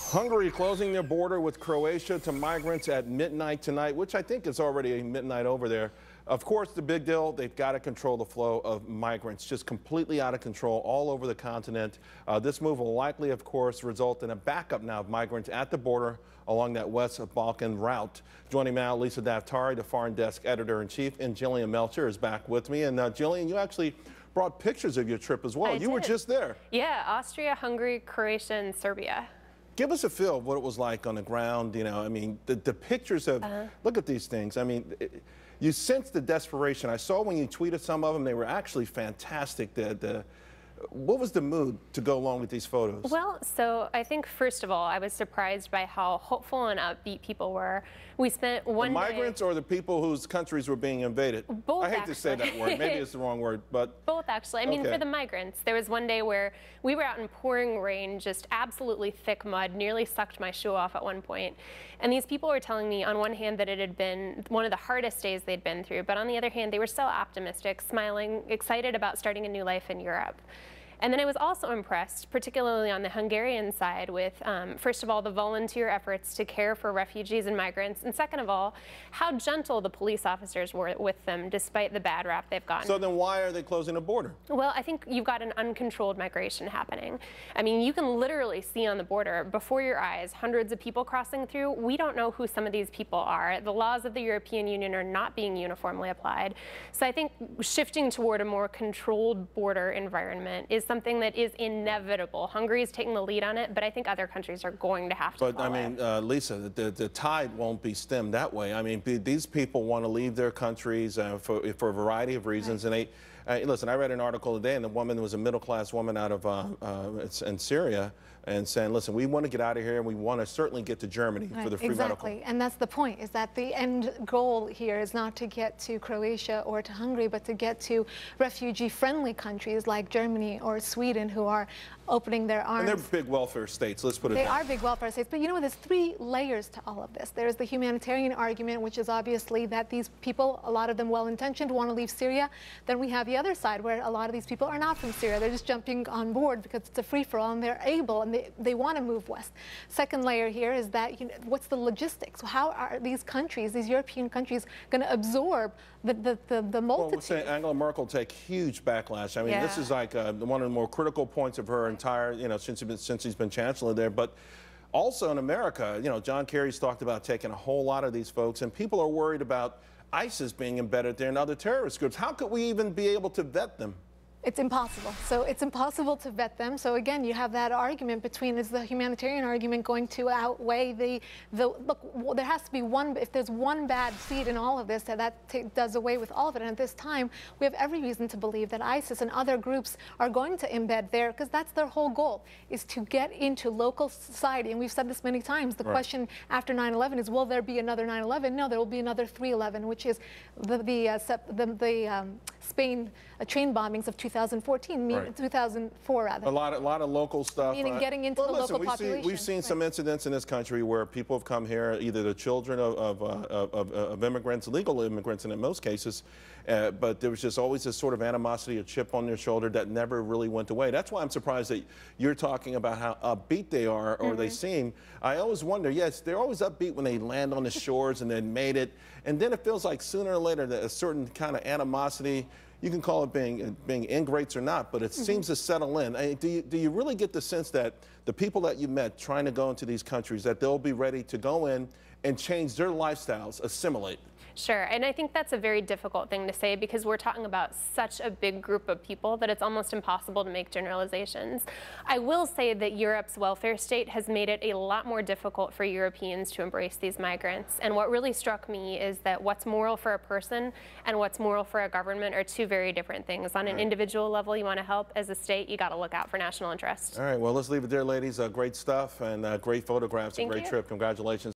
Hungary closing their border with Croatia to migrants at midnight tonight, which I think is already midnight over there. Of course, the big deal, they've got to control the flow of migrants, just completely out of control all over the continent. This move will likely, of course, result in a backup now of migrants at the border along that West Balkan route. Joining me now, Lisa Daftari, the Foreign Desk Editor-in-Chief, and Jillian Melcher is back with me. And Jillian, you actually brought pictures of your trip as well. You were just there. Yeah, Austria, Hungary, Croatia, and Serbia. Give us a feel of what it was like on the ground. You know, I mean, the pictures of, look at these things. I mean, you sense the desperation. I saw when you tweeted some of them, they were actually fantastic. What was the mood to go along with these photos? Well, so I think, first of all, I was surprised by how hopeful and upbeat people were. We spent one day... The migrants or the people whose countries were being invaded? Both, I hate to say that word. Maybe it's the wrong word, but... Both, actually. I mean, for the migrants, there was one day where we were out in pouring rain, just absolutely thick mud, nearly sucked my shoe off at one point. And these people were telling me, on one hand, that it had been one of the hardest days they'd been through, but on the other hand, they were so optimistic, smiling, excited about starting a new life in Europe. And then I was also impressed, particularly on the Hungarian side, with, first of all, the volunteer efforts to care for refugees and migrants, and second of all, how gentle the police officers were with them, despite the bad rap they've gotten. So then why are they closing the border? Well, I think you've got an uncontrolled migration happening. I mean, you can literally see on the border, before your eyes, hundreds of people crossing through. We don't know who some of these people are. The laws of the European Union are not being uniformly applied. So I think shifting toward a more controlled border environment is something that is inevitable. Hungary is taking the lead on it, but I think other countries are going to have to follow. I mean, Lisa, the tide won't be stemmed that way. I mean, these people want to leave their countries for a variety of reasons. Right. And listen, I read an article today, and the woman was a middle-class woman out of in Syria, and saying, listen, we want to get out of here, and we want to certainly get to Germany for the free medical. Exactly, and that's the point, is that the end goal here is not to get to Croatia or to Hungary, but to get to refugee-friendly countries like Germany or Sweden, who are opening their arms. And they're big welfare states, let's put it that way. They are big welfare states, but you know, there's three layers to all of this. There's the humanitarian argument, which is obviously that these people, a lot of them well-intentioned, want to leave Syria. Then we have the other side, where a lot of these people are not from Syria. They're just jumping on board because it's a free-for-all, and they're able, and they want to move west. Second layer here is that, you know, what's the logistics? How are these countries, these European countries, going to absorb the multitude? Well, we'll say Angela Merkel take huge backlash. I mean, this is like one of the more critical points of her entire, you know, since she's been chancellor there. But also in America, you know, John Kerry's talked about taking a whole lot of these folks, and people are worried about ISIS being embedded there and other terrorist groups. How could we even be able to vet them? It's impossible. So it's impossible to vet them. So again, you have that argument between, is the humanitarian argument going to outweigh the look, well, there has to be one, if there's one bad seed in all of this, that does away with all of it. And at this time, we have every reason to believe that ISIS and other groups are going to embed there, because that's their whole goal, is to get into local society. And we've said this many times. The question after 9/11 is, will there be another 9/11? No, there will be another 3/11, which is the Spain train bombings of 2014, 2004 rather. A lot of local stuff. Meaning getting into the local population. We've seen some incidents in this country where people have come here, either the children of immigrants, legal immigrants in most cases, but there was just always this sort of animosity, a chip on their shoulder that never really went away. That's why I'm surprised that you're talking about how upbeat they are, or they seem. I always wonder, yes, they're always upbeat when they land on the shores and then made it, and then it feels like sooner or later that a certain kind of animosity, you can call it being ingrates or not, but it seems to settle in. Do you really get the sense that the people that you met trying to go into these countries, that they'll be ready to go in and change their lifestyles, assimilate? Sure, and I think that's a very difficult thing to say, because we're talking about such a big group of people that it's almost impossible to make generalizations. I will say that Europe's welfare state has made it a lot more difficult for Europeans to embrace these migrants. And what really struck me is that what's moral for a person and what's moral for a government are two very different things. On an individual level, you want to help. As a state, you got to look out for national interest. All right, well, let's leave it there, ladies. Great stuff and great photographs. A great trip. Congratulations.